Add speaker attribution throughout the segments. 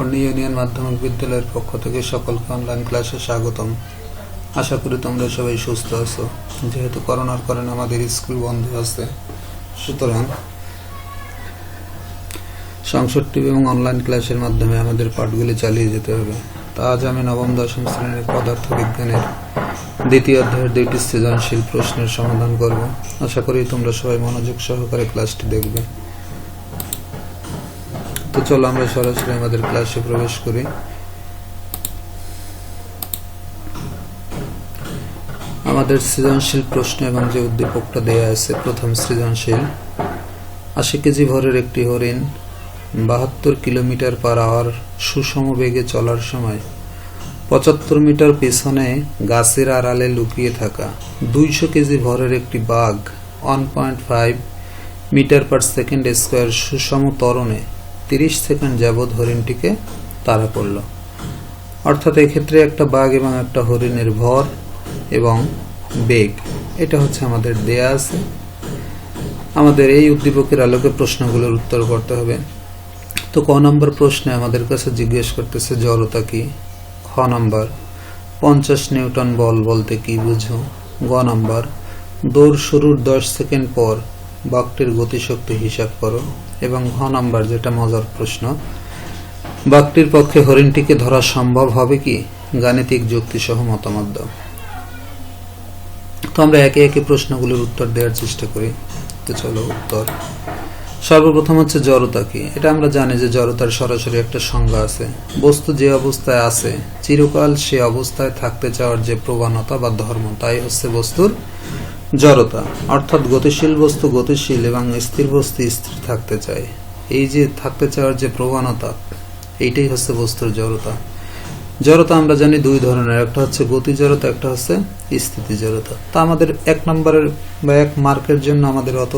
Speaker 1: কর্ণী union মাধ্যমিক বিদ্যালয়ের পক্ষ থেকে সকলকে অনলাইন ক্লাসে স্বাগতম। আশা করি তোমরা সবাই সুস্থ আছো। যেহেতু করোনার কারণে আমাদের স্কুল বন্ধ আছে, সুতরাং সংসদ এবং অনলাইন ক্লাসের মাধ্যমে আমাদের পাঠগুলি চালিয়ে যেতে হবে। তা আজ আমি নবম দশম শ্রেণীর পদার্থ বিজ্ঞানের দ্বিতীয় অধ্যায়ের 2টি সৃজনশীল প্রশ্নের সমাধান করব। আশা করি তোমরা সবাই মনোযোগ সহকারে ক্লাসটি দেখবে। তো চলো আমরা সরাসরি আমাদের ক্লাসে প্রবেশ করি। আমাদের সৃজনশীল প্রশ্ন এবং যে উদ্দীপকটা দেয়া আছে, প্রথম সৃজনশীল, 80 কেজি ভরের একটি হরিণ 72 কিলোমিটার পার আওয়ার সুষম বেগে চলার সময় 75 মিটার পেছনে গাছের আড়ালে লুকিয়ে থাকা 200 কেজি ভরের একটি বাঘ 1.5 মিটার পার সেকেন্ড স্কয়ার সুষম ত্বরণে 30 সেকেন্ড যাবৎ হরিণটিকে তাড়া করল। অর্থাৎ এক্ষেত্রে একটা বাঘ এবং একটা হরিণের ভর এবং বেগ, এটা হচ্ছে আমাদের দেয়া আছে। আমাদের এই উদ্দীপকের আলোকে প্রশ্নগুলোর উত্তর করতে হবে। তো ক নম্বর প্রশ্নে আমাদের কাছে জিজ্ঞেস করতেছে জড়তা কি। খ নম্বর 50 নিউটন বল বলতে কি বুঝো। গ নম্বর দৌড় শুরুর 10 সেকেন্ড পর বাঘটির গতিশক্তি হিসাব করো। এবং ঘ নম্বর, যেটা মজার প্রশ্ন, বাঘটির পক্ষে হরিণটিকে ধরা সম্ভব হবে কি, গাণিতিক যুক্তি সহ মতামত দাও। তো আমরা একে একে প্রশ্নগুলোর উত্তর দেওয়ার চেষ্টা করি। তো চলো উত্তর। সর্বপ্রথম হচ্ছে জড়তা কি। এটা আমরা জানি যে জড়তার সরাসরি একটা সংজ্ঞা আছে। বস্তু যে অবস্থায় আছে চিরকাল সে অবস্থায় থাকতে চাওয়ার যে প্রবণতা বা ধর্ম, তাই হচ্ছে বস্তুর জড়তা। অর্থাৎ গতিশীল বস্তু গতিশীল এবং স্থির বস্তু স্থির থাকতে চায়। এই যে থাকতে চাওয়ার যে প্রবণতা, এইটাই হচ্ছে বস্তুর জড়তা। জড়তা আমরা জানি দুই ধরনের, একটা হচ্ছে গতি জড়তা, একটা হচ্ছে স্থিতি জড়তা। তা আমাদের 1 নম্বরের বা 1 মার্কের জন্য আমাদের অত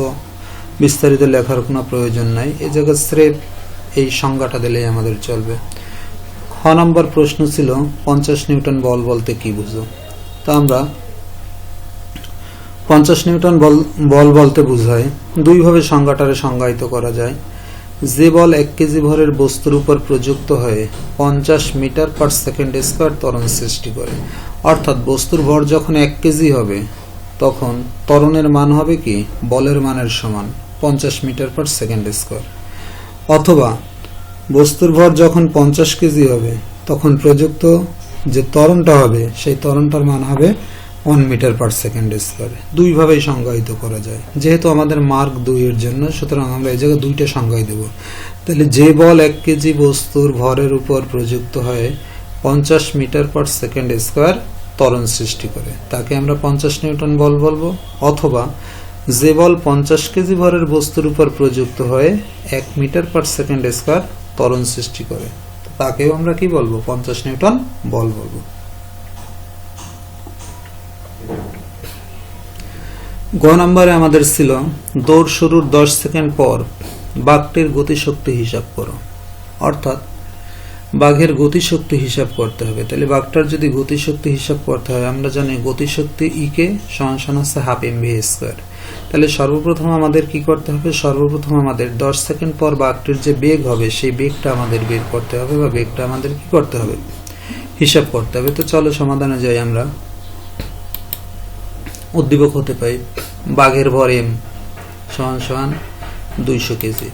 Speaker 1: বিস্তারিত লেখার কোনো প্রয়োজন নাই। এই জায়গায় স্রেফ এই সংজ্ঞাটা দিলেই আমাদের চলবে। খ নম্বর প্রশ্ন ছিল 50 নিউটন বল বলতে কি বুঝো। তা আমরা 50 নিউটন বল বলতে বোঝায় দুইভাবে সংজ্ঞাটারে সংজ্ঞায়িত করা যায়। যে বল 1 কেজি ভরের বস্তুর উপর প্রযুক্ত হয়ে 50 মিটার পার সেকেন্ড স্কয়ার ত্বরণ সৃষ্টি করে। অর্থাৎ বস্তুর ভর যখন 1 কেজি হবে তখন ত্বরণের মান হবে কি, বলের মানের সমান 50 মিটার পার সেকেন্ড স্কয়ার। অথবা বস্তুর ভর যখন 50 কেজি হবে তখন প্রযুক্ত যে ত্বরণটা হবে সেই ত্বরণটার মান হবে 1 মিটার পার সেকেন্ড স্কয়ার। দুইভাবেই সংজ্ঞায়িত করা যায়। যেহেতু আমাদের মার্ক 2 এর জন্য, সুতরাং আমরা এই জায়গায় দুইটা সংজ্ঞায় দেব। তাহলে যে বল 1 কেজি বস্তুর ভরের উপর প্রযুক্ত হয়ে 50 মিটার পার সেকেন্ড স্কয়ার ত্বরণ সৃষ্টি করে, তাকে আমরা 50 নিউটন বল বলবো। অথবা যে বল 50 কেজি ভরের বস্তুর উপর প্রযুক্ত হয়ে 1 মিটার পার সেকেন্ড স্কয়ার ত্বরণ সৃষ্টি করে, তাকেও আমরা কি বলবো, 50 নিউটন বল বলবো। গ নম্বরে আমাদের ছিল দৌড় শুরুর 10 সেকেন্ড পর বাঘটির গতিশক্তি হিসাব করো। অর্থাৎ বাঘের গতিশক্তি হিসাব করতে হবে। তাহলে বাঘটার যদি গতিশক্তি হিসাব করতে হয়, আমরা জানি গতিশক্তি ইকে সমান হচ্ছে হাফ mv স্কয়ার। তাহলে সর্বপ্রথম আমাদের কি করতে হবে, সর্বপ্রথম আমাদের 10 সেকেন্ড পর বাঘটির যে বেগ হবে সেই বেগটা আমাদের বের করতে হবে, বা বেগটা আমাদের কি করতে হবে, হিসাব করতে হবে। তো চলো সমাধানে যাই। আমরা উদ্দীপক হতে পাই বাঘের ভর m সমান 200 কেজি,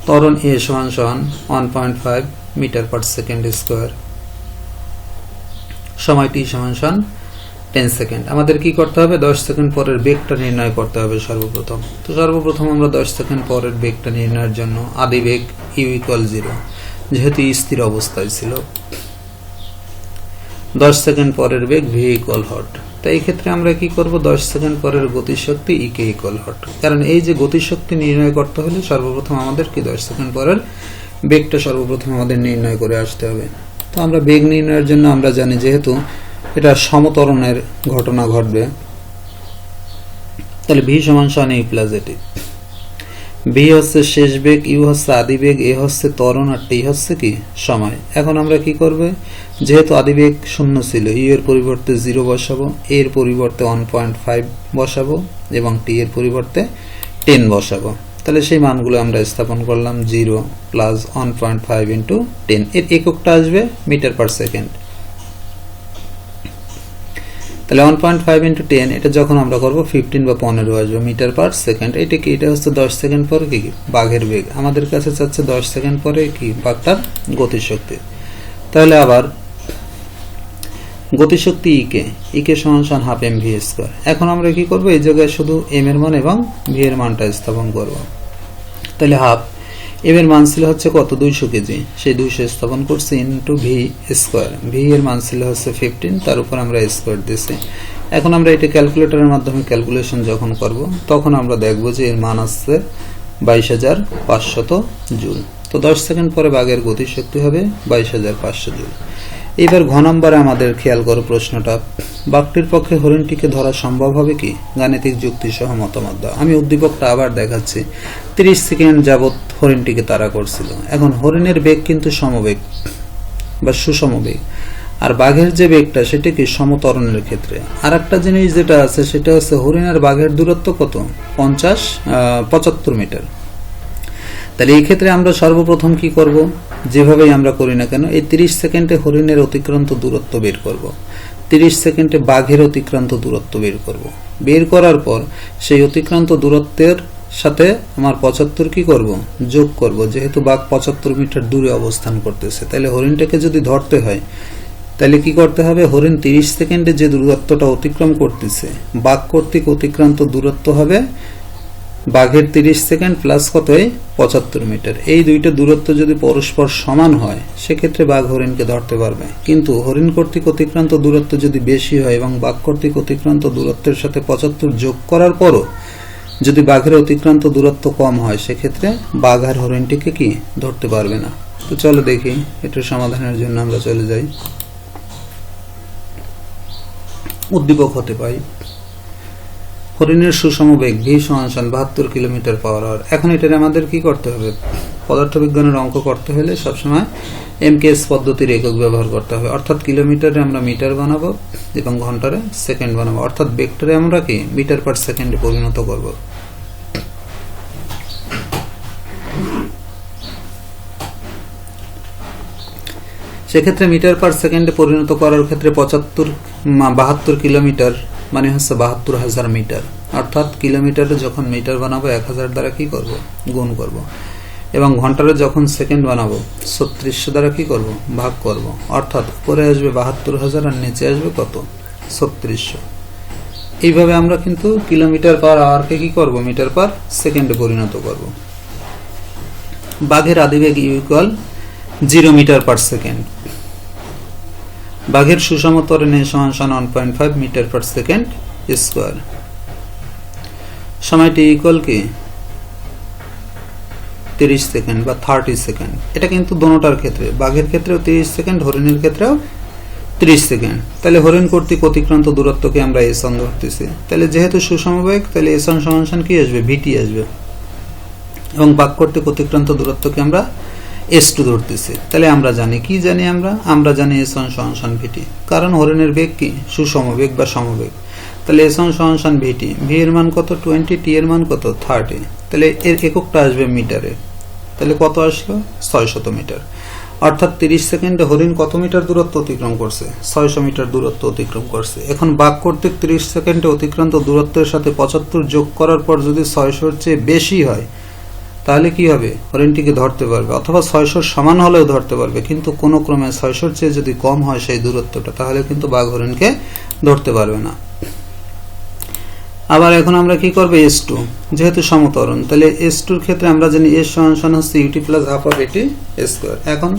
Speaker 1: ত্বরণ a সমান 1.5 মিটার পার সেকেন্ড স্কয়ার, সময় t সমান 10 সেকেন্ড। আমাদের কি করতে হবে, 10 সেকেন্ড পরের বেগটা নির্ণয় করতে হবে সর্বপ্রথম। তো সর্বপ্রথম আমরা 10 সেকেন্ড পরের বেগটা নির্ণয়ের জন্য আদি বেগ u = 0, যেহেতু স্থির অবস্থায় ছিল। 10 সেকেন্ড পরের বেগ v = হট। তাই এই ক্ষেত্রে আমরা কি করব, 10 সেকেন্ড পরের গতিশক্তি ইকে = হট। কারণ এই যে গতিশক্তি নির্ণয় করতে হলে সর্বপ্রথম আমাদের কি 10 সেকেন্ড পরের বেগটা সর্বপ্রথম আমাদের নির্ণয় করে আসতে হবে। তো আমরা বেগ নির্ণয়ের জন্য আমরা জানি যেহেতু এটা সমত্বরণের ঘটনা ঘটবে, তাহলে v সমান a প্লাস এটি। v হচ্ছে শেষ বেগ, u হচ্ছে আদি বেগ, a হচ্ছে ত্বরণ, আর t হচ্ছে কি সময়। এখন আমরা কি করব, যেহেতু আদি বেগ 0 ছিল, u এর পরিবর্তে 0 বসাবো, a এর পরিবর্তে 1.5 বসাবো এবং t এর পরিবর্তে 10 বসাবো। তাহলে সেই মানগুলো আমরা স্থাপন করলাম 0 প্লাস 1.5 ইন্টু 10, এর এককটা আসবে মিটার পার সেকেন্ড। তাহলে 1.5 ইন্টু 10 এটা যখন আমরা করব 15 বা 15 আসবে মিটার পার সেকেন্ড। এটা কি? এটা হচ্ছে 10 সেকেন্ড পরে কি বাঘের বেগ, আমাদের কাছে চাচ্ছে 10 সেকেন্ড পরে কি বাঘটার গতিশক্তি। তাহলে আবার গতিশক্তি ইকে সমান সমান হাফ এম ভি স্কয়ার। এখন আমরা কি করব, এই জায়গায় শুধু এম এর মান এবং ভি এর মানটা স্থাপন করব। তাহলে হাফ এম এর মান ছিল হচ্ছে কত, 200 কেজি, সেই 200 স্থাপন করছি ইন্টু ভি স্কয়ার। ভি এর মান ছিল হচ্ছে 15, তার উপর আমরা স্কয়ার দিছি। এখন আমরা এটা ক্যালকুলেটরের মাধ্যমে ক্যালকুলেশন যখন করব তখন আমরা দেখব যে এর মান আসছে 22,500 জুল। তো 10 সেকেন্ড পরে বাঘের গতিশক্তি হবে 22,500 জুল। এবার ঘ নম্বরে আমাদের খেয়াল করো প্রশ্নটা, বাঘটির পক্ষে হরিণটিকে ধরা সম্ভব হবে কি? গাণিতিক যুক্তি সহ মতামত দাও। আমি উদ্দীপকটা আবার দেখাচ্ছি। 30 সেকেন্ড যাবত হরিণটিকে তাড়া করছিল। এখন হরিণের বেগ কিন্তু সমবেগ বা সুষমবেগ, আর বাঘের যে বেগটা সেটা কি সমতরণের ক্ষেত্রে। আর একটা জিনিস যেটা আছে সেটা হচ্ছে হরিণ আর বাঘের দূরত্ব কত, 75 মিটার। তাহলে এই ক্ষেত্রে আমরা সর্বপ্রথম কি করব, যেভাবেই আমরা করি না কেন, এই 30 সেকেন্ডে হরিণের অতিক্রান্ত দূরত্ব বের করব, 30 সেকেন্ডে বাঘের অতিক্রান্ত দূরত্ব বের করব। বের করার পর সেই অতিক্রান্ত দূরত্বের সাথে আমার 75 কি করব, যোগ করব, যেহেতু বাঘ 75 মিটার দূরে অবস্থান করতেছে। তাহলে হরিণটাকে যদি ধরতে হয় তাহলে কি করতে হবে, হরিণ 30 সেকেন্ডে যে দূরত্বটা অতিক্রম করতেছে বাঘ কর্তৃক অতিক্রান্ত দূরত্ব হবে বাঘের 30 সেকেন্ড প্লাস কত, 75 মিটার। এই দুইটা দূরত্ব যদি পরস্পর সমান হয় সেক্ষেত্রে বাঘ হরিণকে ধরতে পারবে। কিন্তু হরিণ কর্তৃক অতিক্রান্ত দূরত্ব যদি বেশি হয় এবং বাঘ কর্তৃক অতিক্রান্ত দূরত্বের সাথে 75 যোগ করার পরও যদি বাঘের অতিক্রান্ত দূরত্ব কম হয় সেক্ষেত্রে বাঘ আর হরিণটিকে কি ধরতে পারবে না। তো চলো দেখি এটার সমাধানের জন্য আমরা চলে যাই। উদ্দীপক হতে পাই হরিণের সুষম বেগ ভি সমান 72 কিলোমিটার পার আওয়ার। এখন এটার আমাদের কি করতে হবে, পদার্থবিজ্ঞানের অঙ্ক করতে হলে সবসময় এমকেএস পদ্ধতির একক ব্যবহার করতে হবে। অর্থাৎ কিলোমিটারে আমরা মিটার বানাবো এবং ঘন্টারে সেকেন্ড বানাবো, অর্থাৎ বেগটারে আমরা কি মিটার পার সেকেন্ডে পরিণত করব। সেক্ষেত্রে মিটার পার সেকেন্ডে পরিণত করার ক্ষেত্রে 72 কিলোমিটার মানে হচ্ছে 72,000 মিটার। অর্থাৎ কিলোমিটারে যখন মিটার বানাবো 1000 দ্বারা কি করব, গুণ করব, এবং ঘন্টারে যখন সেকেন্ড বানাবো 3600 দ্বারা কি করব, ভাগ করব। অর্থাৎ উপরে আসবে 72,000 আর নিচে আসবে কত, 3600। এইভাবে আমরা কিন্তু কিলোমিটার পার আওয়ারকে কি করব, মিটার পার সেকেন্ডে পরিণত করব। বাঘের আদিবেগ ইকুয়াল 0 মিটার পার সেকেন্ড। বাঘের সুষম ত্বরণে সমান 1.5 মিটার পার সেকেন্ড স্কয়ার। সময়টি ইকুয়াল কি 30 সেকেন্ড বা 30 সেকেন্ড। এটা কিন্তু দোনোটার ক্ষেত্রে, বাঘের ক্ষেত্রেও 30 সেকেন্ড, হরিণের ক্ষেত্রেও 30 সেকেন্ড। তাহলে হরিণ কর্তৃক অতিক্রান্ত দূরত্বকে আমরা s1 ধরতেছি। তাহলে যেহেতু সুষমবেগ তাহলে s1 সমান কি আসবে, vt আসবে, এবং বাঘ কর্তৃক অতিক্রান্ত দূরত্বকে আমরা s2 ধরতেছি। তাহলে আমরা জানি কি জানি, আমরা জানি s1 সমান vt, কারণ হরিণের বেগ কি সুষমবেগ বা সমবেগ। তাহলে s1 সমান vt, v এর মান কত 20, t এর মান কত 30। তাহলে এর এককটা আসবে মিটারে। তাহলে কত আসলো, 600 মিটার। অর্থাৎ 30 সেকেন্ডে হরিণ কত মিটার দূরত্ব অতিক্রম করছে, 600 মিটার দূরত্ব অতিক্রম করছে। এখন বাঘ কর্তৃক 30 সেকেন্ডে অতিক্রান্ত দূরত্বের সাথে 75 যোগ করার পর যদি 600-র চেয়ে বেশি হয় তাহলে কি হবে, হরিণটিকে ধরতে পারবে, অথবা 600 সমান হলেও ধরতে পারবে। কিন্তু কোনো ক্রমে 600-র চেয়ে যদি কম হয় সেই দূরত্বটা তাহলে কিন্তু বাঘ হরিণকে ধরতে পারবে না। আবার এখন আমরা কি করব, s2 যেহেতু সমতরণ, তাহলে s2-র ক্ষেত্রে আমরা জানি s সমান হচ্ছে ut plus half of at square. এখন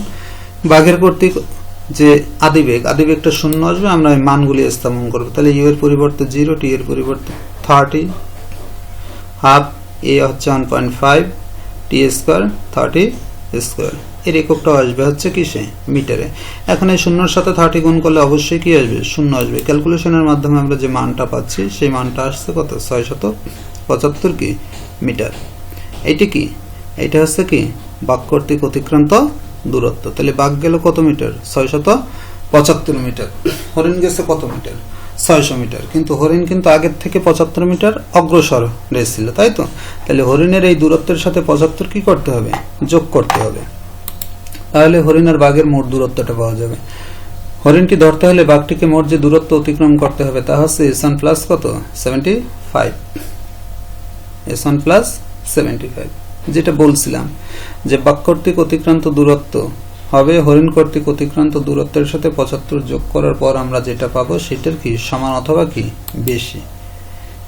Speaker 1: বাঘের কর্তৃক যে আদিবেগটা শূন্য আসবে, আমরা এই মানগুলি স্থাপন করব। তাহলে u এর পরিবর্তে 0, t এর পরিবর্তে 30, হাফ a হচ্ছে 1.5, t স্কয়ার 30 স্কয়ার। এর এককটাও আসবে হচ্ছে কিসে, মিটারে। এখন এই শূন্যর সাথে 30 গুণ করলে অবশ্যই কি আসবে, শূন্য আসবে। ক্যালকুলেশনের মাধ্যমে আমরা যে মানটা পাচ্ছি সেই মানটা আসছে কত, 675 কি মিটার। এইটা কি, এইটা হচ্ছে কি বাঘ কর্তৃক অতিক্রান্ত দূরত্ব। তাহলে বাঘ গেল কত মিটার, 675 মিটার। হরিণ গেছে কত মিটার, 600 মিটার, কিন্তু হরিণ কিন্তু আগের থেকে 75 মিটার অগ্রসর রয়েছিল, তাই তো? তাহলে হরিণের এই দূরত্বের সাথে 75 কি করতে হবে? যোগ করতে হবে। তাহলে হরিণ আর বাঘের মোট দূরত্বটা পাওয়া যাবে। হরিণটি ধরতে হলে বাঘটিকে মোট যে দূরত্ব অতিক্রম করতে হবে তা হচ্ছে s1 প্লাস কত? 75। s1 প্লাস 75, যেটা বলছিলাম যে বাঘ কর্তৃক অতিক্রান্ত দূরত্ব হবে হরিণ কর্তৃক অতিক্রান্ত দূরত্বের সাথে 75 যোগ করার পর আমরা যেটা পাবো সেটার কি সমান অথবা কি বেশি।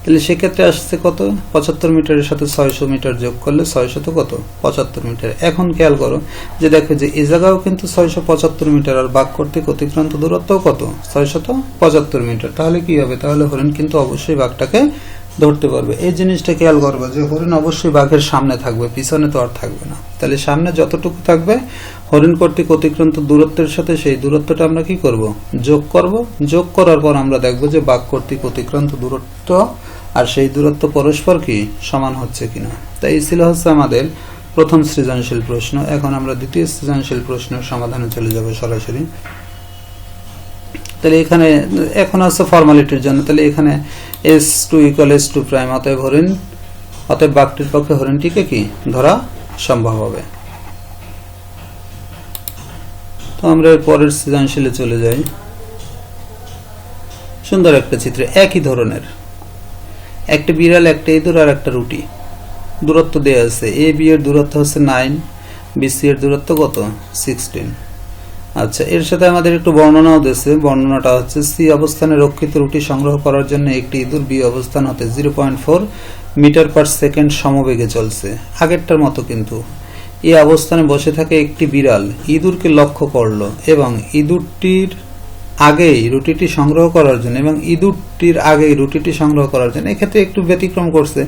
Speaker 1: তাহলে সেক্ষেত্রে আসছে কত? 75 মিটারের সাথে 600 মিটার যোগ করলে 600 তো কত? 75 মিটার। এখন খেয়াল করো যে দেখো যে এই জায়গাও কিন্তু 675 মিটার আর বাঘ কর্তৃক অতিক্রান্ত দূরত্বও কত? 675 মিটার। তাহলে কি হবে? তাহলে হরিণ কিন্তু অবশ্যই বাঘটাকে ধরতে পারবে। এই জিনিসটা খেয়াল করবে যে হরিণ অবশ্যই বাঘের সামনে থাকবে, পিছনে তো আর থাকবে না। তাহলে সামনে যতটুকু থাকবে হরিণ কর্তৃক অতিক্রান্ত দূরত্বের সাথে সেই দূরত্বটা আমরা কি করব? যোগ করব। যোগ করার পর আমরা দেখব যে বাঘ কর্তৃক অতিক্রান্ত দূরত্ব আর সেই দূরত্ব পরস্পর কি সমান হচ্ছে কিনা। তাই এই ছিল হচ্ছে আমাদের প্রথম সৃজনশীল প্রশ্ন। এখন আমরা দ্বিতীয় সৃজনশীল প্রশ্নের সমাধানে চলে যাব সরাসরি। তাহলে এখানে এখন আছে ফর্মালিটির জন্য। তাহলে এখানে s2 = s2 প্রাইম, অতএব বাঘটির পক্ষে হরিণটিকে কি ধরা সম্ভব হবে। তো আমরা এর পরের সৃজনশীলে চলে যাই। সুন্দর একটা চিত্র, একই ধরনের একটা বিড়াল, একটা ইঁদুর আর একটা রুটি। দূরত্ব দেয়া আছে, এ বি এর দূরত্ব হচ্ছে 9, বি সি এর দূরত্ব কত? 16। আচ্ছা, এর সাথে আমাদের একটু বর্ণনাও দিয়েছে। বর্ণনাটা হচ্ছে সি অবস্থানে রক্ষিত রুটি সংগ্রহ করার জন্য একটি ইঁদুর বি অবস্থান হতে 0.4 মিটার পার সেকেন্ড সমবেগে চলছে। আগেরটার মতো কিন্তু এই অবস্থানে বসে থাকে একটি বিড়াল ইঁদুরকে লক্ষ্য করলো এবং ইঁদুরটির আগেই রুটিটি সংগ্রহ করার জন্য এক্ষেত্রে একটু ব্যতিক্রম করছে।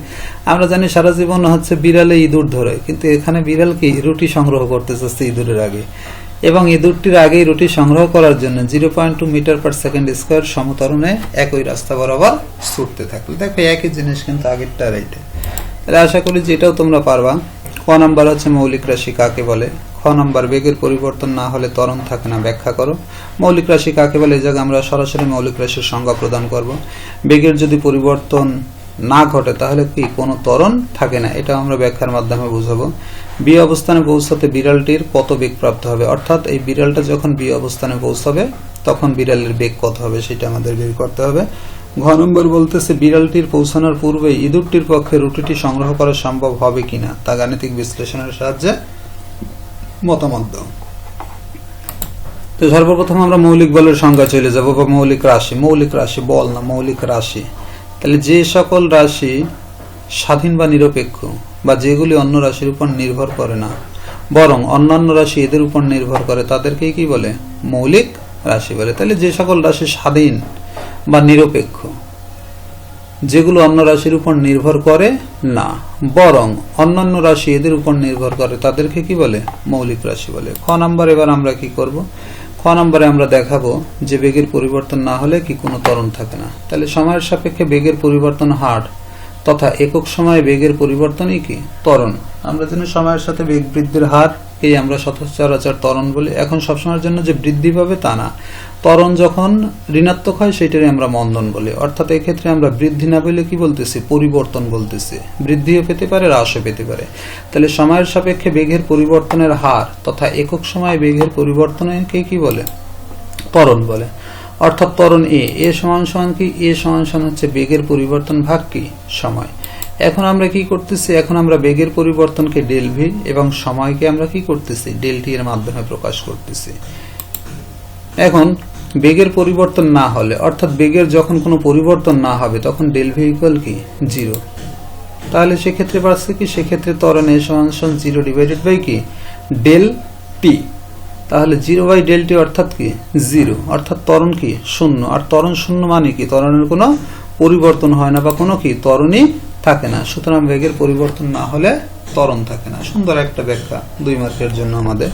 Speaker 1: আমরা জানি সারা জীবন হচ্ছে বিড়ালে ইঁদুর ধরে, কিন্তু এখানে বিড়াল কি রুটি সংগ্রহ করতে চাচ্ছে ইঁদুরের আগে, এবং ইঁদুরটির আগেই রুটি সংগ্রহ করার জন্য 0.2 মিটার পার সেকেন্ড স্কয়ার সমতরণে একই রাস্তা বরাবর ছুটতে থাকলো। দেখো একই জিনিস কিন্তু আগেরটা আর এইটা। তাহলে আশা করি যে এটাও তোমরা পারবা। খ নাম্বার হচ্ছে মৌলিক রাশি কাকে বলে। খ নাম্বার বেগের পরিবর্তন না হলে ত্বরণ থাকে না, ব্যাখ্যা করো। মৌলিক রাশি কাকে বলে, এই জায়গায় আমরা সরাসরি মৌলিক রাশির সংজ্ঞা প্রদান করব। বেগের যদি পরিবর্তন না ঘটে তাহলে কি কোনো ত্বরণ থাকে না, এটা আমরা ব্যাখ্যার মাধ্যমে বুঝাবো। বি অবস্থানে পৌঁছাতে বিড়ালটির কত বেগ প্রাপ্ত হবে, অর্থাৎ এই বিড়ালটা যখন বি অবস্থানে পৌঁছাবে তখন বিড়ালের বেগ কত হবে সেটা আমাদের বের করতে হবে। ঘ নম্বর বলতেছে বিড়ালটির পৌঁছানোর পূর্বে ইঁদুরটির পক্ষে রুটিটি সংগ্রহ করা সম্ভব হবে কিনা তা গাণিতিক বিশ্লেষণের সাহায্যে মতামত দাও। তো সর্বপ্রথম আমরা মৌলিক বলের সংজ্ঞা চলে যাব, বা মৌলিক রাশি বল না, মৌলিক রাশি। তাহলে যে সকল রাশি স্বাধীন বা নিরপেক্ষ বা যেগুলি অন্য রাশির উপর নির্ভর করে না বরং অন্যান্য রাশি এদের উপর নির্ভর করে তাদেরকে কি বলে? মৌলিক রাশি বলে। তাহলে যে সকল রাশি স্বাধীন বা নিরপেক্ষ, যেগুলো অন্য রাশির উপর নির্ভর করে না বরং অন্যান্য রাশি এদের উপর নির্ভর করে তাদেরকে কি বলে? মৌলিক রাশি বলে। খ নাম্বার এবার আমরা কি করব? খ নম্বরে আমরা দেখাবো যে বেগের পরিবর্তন না হলে কি কোনো ত্বরণ থাকে না। তাহলে সময়ের সাপেক্ষে বেগের পরিবর্তন হার তথা একক সময়ে বেগের পরিবর্তনই কি? ত্বরণ। আমরা জানি সময়ের সাথে বেগ বৃদ্ধির হার এই আমরা সচরাচর ত্বরণ বলি। এখন সবসময়ের জন্য যে বৃদ্ধি পাবে তা না, ত্বরণ যখন ঋণাত্মক হয় সেটারই আমরা মন্দন বলি। অর্থাৎ এই ক্ষেত্রে আমরা বৃদ্ধি না বলে কি বলতেছি? পরিবর্তন বলতেছি। বৃদ্ধিও পেতে পারে, হ্রাসও পেতে পারে। তাহলে সময়ের সাপেক্ষে বেগের পরিবর্তনের হার তথা একক সময়ে বেগের পরিবর্তনকে কি বলে? ত্বরণ বলে। অর্থাৎ ত্বরণ এ সমান সমান কি? এ সমান সমান হচ্ছে বেগের পরিবর্তন ভাগ কি? সময়। এখন আমরা কি করতেছি? এখন আমরা বেগের পরিবর্তনকে ডেল ভি এবং সময়কে আমরা কি করতেছি? ডেল টি এর মাধ্যমে প্রকাশ করতেছি। এখন বেগের পরিবর্তন না হলে, অর্থাৎ বেগের যখন কোনো পরিবর্তন না হবে তখন ডেল ভি ইকুয়াল কি? 0। তাহলে সেক্ষেত্রে পাচ্ছে কি? সেক্ষেত্রে ত্বরণ এ সমান সমান 0 ডিভাইডেড বাই কি? Del t. তাহলে 0 বাই ডেল টি অর্থাৎ কি? 0। অর্থাৎ ত্বরণ কি? 0। আর ত্বরণ 0 মানে কি? ত্বরণের কোনো পরিবর্তন হয় না বা কোনো কি? ত্বরণই থাকে না। সুতরাং বেগের পরিবর্তন না হলে ত্বরণ থাকে না। সুন্দর একটা ব্যাখ্যা, 2 মার্কের জন্য আমাদের।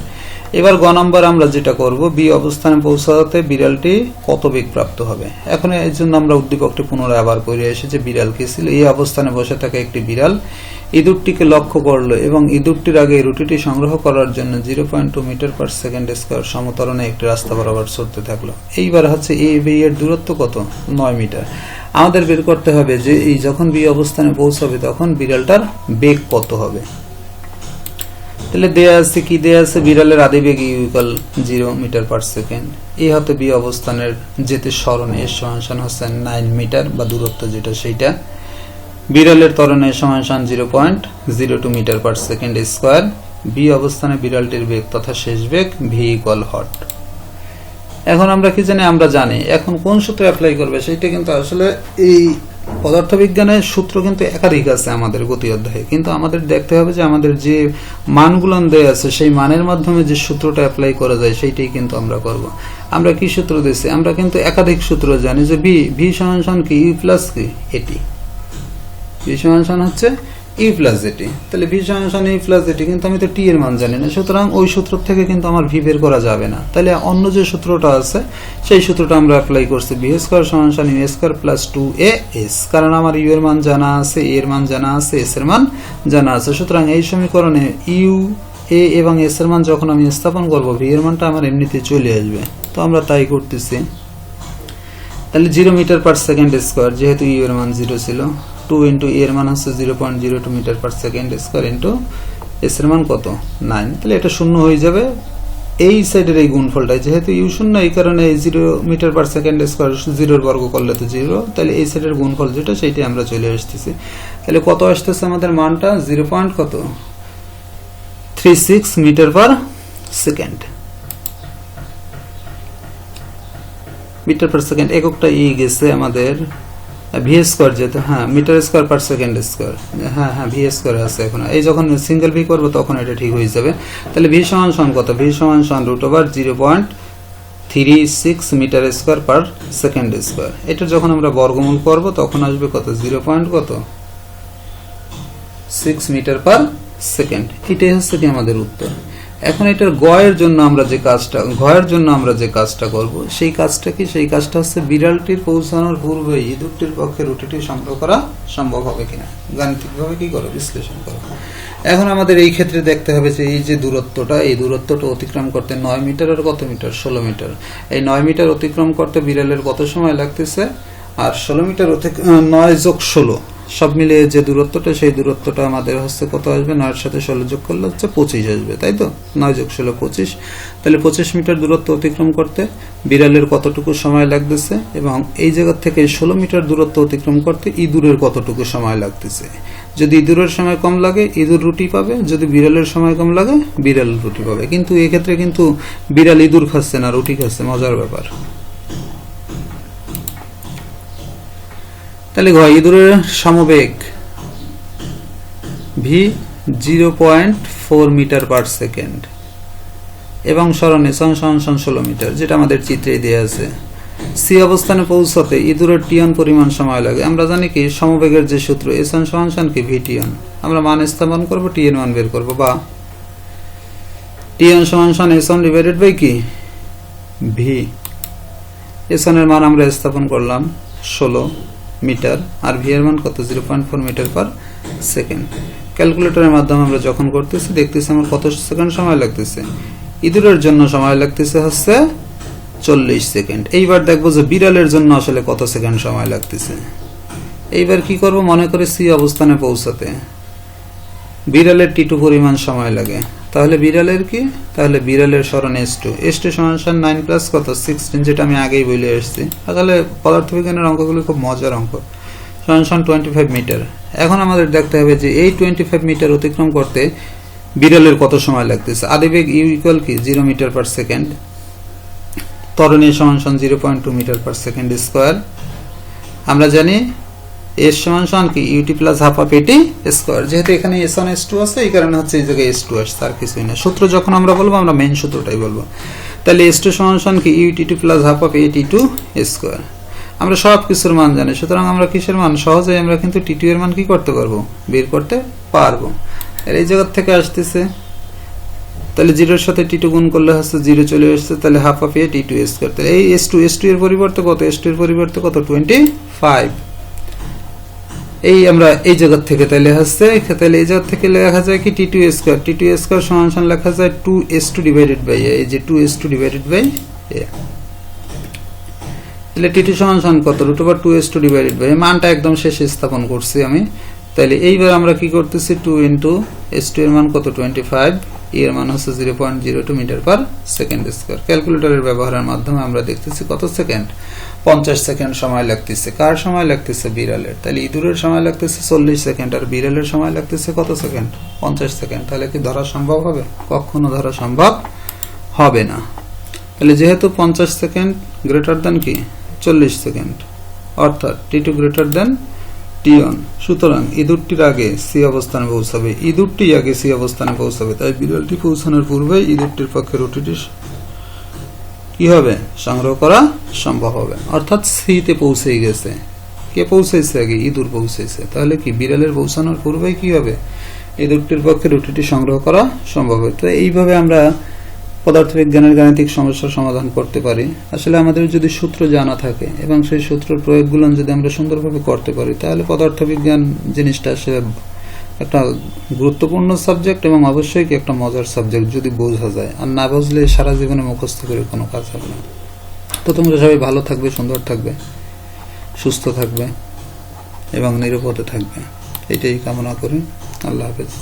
Speaker 1: এবার গ নম্বর আমরা যেটা করব, বি অবস্থানে পৌঁছাতে বিড়ালটি কত বেগ প্রাপ্ত হবে। এখন এর জন্য আমরা উদ্দীপকটি পুনরায় আবার পড়ে এসেছি। বিড়াল কি ছিল? এই অবস্থানে বসে থাকা একটি বিড়াল ইঁদুরটিকে লক্ষ্য করলো এবং ইঁদুরটির আগে রুটিটি সংগ্রহ করার জন্য 0.2 মিটার পার সেকেন্ড স্কয়ার সমতরণে একটি রাস্তা বরাবর চলতে থাকলো। এইবার হচ্ছে এ বি এর দূরত্ব কত? 9 মিটার। আমাদের বের করতে হবে যে এই যখন বি অবস্থানে পৌঁছাবে তখন বিড়ালটার বেগ কত হবে। তাহলে দেয়া আছে কি? দেয়া আছে বিড়ালের আদি বেগ ইকুয়াল 0 মিটার পার সেকেন্ড। এই হতে বি অবস্থানের যেতে স্মরণে এর সমান হচ্ছে 9 মিটার বা দূরত্ব যেটা সেইটা। বিড়ালের ত্বরণে সমান 0.02 metre per second square. B অবস্থানে বিড়ালটির বেগ তথা শেষ বেগ ভি ইকুয়াল হট। এখন আমরা কি জানি? আমরা জানি এখন কোন সূত্র অ্যাপ্লাই করবে সেটা কিন্তু আসলে এই পদার্থবিজ্ঞানের সূত্র কিন্তু একাধিক আছে আমাদের গতি অধ্যায়ে, কিন্তু আমাদের দেখতে হবে যে আমাদের যে মানগুলো দেয়া আছে সেই মানের মাধ্যমে যে সূত্রটা অ্যাপ্লাই করা যায় সেইটাই কিন্তু আমরা করব। আমরা কি সূত্র দিয়েছি? আমরা কিন্তু একাধিক সূত্র জানি যে ভি সমান কি ইউ প্লাস কি এটি, ভি সমান হচ্ছে ইউ প্লাস এটি। তাহলে ভি সমান ইউ প্লাস এটি, কিন্তু আমি তো টি এর মান জানি না, সুতরাং ওই সূত্র থেকে কিন্তু আমার ভি বের করা যাবে না। তাহলে অন্য যে সূত্রটা আছে সেই সূত্রটা আমরা অ্যাপ্লাই করছি, বি স্কয়ার সমান u square plus 2a s, কারণ আমার ইউ এর মান জানা আছে, এ এর মান জানা আছে, এস এর মান জানা আছে। সুতরাং এই সমীকরণে ইউ, এ এবং এস এর মান যখন আমি স্থাপন করব ভি এর মানটা আমার এমনিতে চলে আসবে। তো আমরা তাই করতেছি। তাহলে 0 মিটার পার সেকেন্ড স্কয়ার, যেহেতু ইউ এর মান 0 ছিল, 2 ইন্টু এর মান হচ্ছে 0.02 metre per second square into s এর মান কত? 9। তাহলে এটা শূন্য হয়ে যাবে এই সাইডের এই গুণফলটাই, যেহেতু ইউ শূন্য এই কারণে 0 মিটার পার সেকেন্ড স্কয়ার 0 এর বর্গ করলে তো 0, তাহলে এই সাইডের গুণফল যেটা সেইটাই আমরা চলে আসতেছি। তাহলে কত আসতেছে আমাদের মানটা? 0.36 metre per second. Metre per second এককটা ই গেছে আমাদের ভি স্কয়ার, যেহেতু হ্যাঁ metre square per second square, হ্যাঁ ভি স্কয়ার আছে এখন। এই যখন সিঙ্গেল ভি করব তখন এটা ঠিক হয়ে যাবে। তাহলে ভি সমান কত? ভি সমান √0.36 metre square per second square. এটা যখন আমরা বর্গমূল করব তখন আসবে কত? 0.6 মিটার পার সেকেন্ড। এটাই হচ্ছে কি আমাদের উত্তর। এখন এটার গয়ের জন্য আমরা যে কাজটা করব সেই কাজটা কি? সেই কাজটা হচ্ছে বিড়ালটির পৌঁছানোর পূর্বে ইঁদুরটির পক্ষে রুটিটি সংগ্রহ করা সম্ভব হবে কিনা গাণিতিকভাবে কি করো? বিশ্লেষণ করো। এখন আমাদের এই ক্ষেত্রে দেখতে হবে যে এই যে দূরত্বটা, এই দূরত্বটা অতিক্রম করতে 9 মিটার আর কত মিটার? 16 মিটার। এই 9 মিটার অতিক্রম করতে বিড়ালের কত সময় লাগতেছে? আর 16 মিটার 9 যোগ 16 সব মিলিয়ে যে দূরত্বটা, সেই দূরত্বটা আমাদের হচ্ছে কত আসবে? 9 এর সাথে 16 যোগ করলে হচ্ছে 25 আসবে, তাই তো? 9 যোগ 16 25। তাহলে 25 মিটার দূরত্ব অতিক্রম করতে বিড়ালের কতটুকু সময় লাগতেছে, এবং এই জায়গা থেকে 16 মিটার দূরত্ব অতিক্রম করতে ইঁদুরের কতটুকু সময় লাগতেছে। যদি ইঁদুরের সময় কম লাগে ইঁদুর রুটি পাবে, যদি বিড়ালের সময় কম লাগে বিড়াল রুটি পাবে। কিন্তু এক্ষেত্রে কিন্তু বিড়াল ইঁদুর খাচ্ছে না, রুটি খাচ্ছে, মজার ব্যাপার। তাহলে ইঁদুরের সমবেগ ভি 0.4 মিটার পার সেকেন্ড এবং সরণে 16 মিটার, যেটা আমাদের চিত্রে দেওয়া আছে। সি অবস্থানে পৌঁছাতে ইঁদুরের টিয়ন পরিমাণ সময় লাগে। আমরা জানি কি সমবেগের যে সূত্র এস1 সমান কি ভি টিয়ন, আমরা মান স্থাপন করব, টি এর মান বের করব, বা টিয়ন সমান এস1 ডিভাইডেড বাই কি ভি। এস1 এর মান আমরা স্থাপন করলাম 16 মিটার, আর ভি এর মান কত? 0.4 মিটার পার সেকেন্ড। ক্যালকুলেটরের মাধ্যমে আমরা যখন করতেছি দেখতেছি আমার কত সেকেন্ড সময় লাগতেছে। ইঁদুরের জন্য সময় লাগতেছে হচ্ছে 40 সেকেন্ড। এইবার দেখবো যে বিড়ালের জন্য আসলে কত সেকেন্ড সময় লাগতেছে। এইবার কি করব? মনে করে সি অবস্থানে পৌঁছাতে বিড়ালের টি2 পরিমাণ সময় লাগে। তাহলে বিড়ালের কি? তাহলে বিড়ালের সরণ S2 সমান 9 প্লাস কত? 16, যেটা আমি আগেই বলে এসেছি। তাহলে পদার্থবিজ্ঞানের অঙ্কগুলো খুব মজার অঙ্ক। সমান 25 মিটার। এখন আমাদের দেখতে হবে যে এই 25 মিটার অতিক্রম করতে বিড়ালের কত সময় লাগতেছে। আদিবেগ ইউ ইকুয়াল কি 0 মিটার পার সেকেন্ড, ত্বরণে সমান 0.2 মিটার পার সেকেন্ড স্কয়ার। আমরা জানি এস সমান কি ইউটি প্লাস হাফ অফ এটি স্কয়ার, যেহেতু এখানে S1 S2 আছে এই কারণে হচ্ছে এই জায়গায় S2 আসছে, আর কিছুই না। সূত্র যখন আমরা বলবো আমরা মেইন সূত্রটাই বলবো। তাহলে S2 সমান কি ইউটি2 প্লাস হাফ অফ এটি2 স্কয়ার। আমরা সব কিছুর মান জানি, সুতরাং আমরা কিসের মান? সহজেই আমরা কিন্তু টি2 এর মান কি করতে পারবো? বের করতে পারবো। এই জায়গা থেকে আসতেছে তাহলে 0 এর সাথে t2 গুণ করলে হচ্ছে 0 চলে আসছে, তাহলে half of a t2 square. তাহলে এই s2 এর পরিবর্তে কত, s2 এর পরিবর্তে কত 25। এই আমরা এই জায়গা থেকে তাহলে হচ্ছে, তাহলে এই জায়গা থেকে লেখা যায় কি t2 স্কয়ার, t2 স্কয়ার সমান সমান লেখা যায় 2s2 ডিভাইডেড বাই a, এই যে 2s2 ডিভাইডেড বাই a। তাহলে t2 সমান সমান কত, √2s2 ডিভাইডেড বাই, মানটা একদম শেষে স্থাপন করছি আমি। তাহলে এইবার আমরা কি করতেছি, 2 ইনটু s2 এর মান কত 25, এর মান হচ্ছে 0.02 মিটার পার সেকেন্ড স্কয়ার। ক্যালকুলেটরের ব্যবহারের মাধ্যমে আমরা দেখতেছি কত সেকেন্ড, 50 সেকেন্ড সময় লাগতেছে। কার সময় লাগতেছে, বিড়ালের। তাহলে ইঁদুরের সময় লাগতেছে 40 সেকেন্ড, আর বিড়ালের সময় লাগতেছে কত সেকেন্ড, 50 সেকেন্ড। তাহলে কি ধরা সম্ভব হবে, কখনো ধরা সম্ভব হবে না। তাহলে যেহেতু 50 সেকেন্ড গ্রেটার দেন কি 40 সেকেন্ড, অর্থাৎ t2 গ্রেটার দেন t1, সুতরাং ইঁদুরটির আগে সি অবস্থানে পৌঁছাবে, ইঁদুরটি আগে সি অবস্থানে পৌঁছাবে। তাই বিড়ালটি পৌঁছানোর পূর্বে ইঁদুরটির পক্ষে রুটিটি কি হবে, সংগ্রহ করা সম্ভব হবে, অর্থাৎ সি তে পৌঁছেই গেছে। কে পৌঁছাইছে আগে, ইঁদুর পৌঁছাইছে। তাহলে কি বিড়ালের পৌঁছানোর পূর্বে কি হবে, ইঁদুরটির পক্ষে রুটিটি সংগ্রহ করা সম্ভব হবে। তো এইভাবে আমরা পদার্থবিজ্ঞানের গাণিতিক সমস্যার সমাধান করতে পারি। আসলে আমাদের যদি সূত্র জানা থাকে এবং সেই সূত্রের প্রয়োগগুলো যদি আমরা সুন্দরভাবে করতে পারি, তাহলে পদার্থবিজ্ঞান জিনিসটা আসলে একটা গুরুত্বপূর্ণ সাবজেক্ট এবং অবশ্যই কি একটা মজার সাবজেক্ট যদি বোঝা যায়। আর না বুঝলে সারা জীবনে মুখস্থ করে কোনো কাজ হবে না। তো তোমরা সবাই ভালো থাকবে, সুন্দর থাকবে, সুস্থ থাকবে এবং নিরাপদে থাকবে, এটাই কামনা করি। আল্লাহ হাফেজ।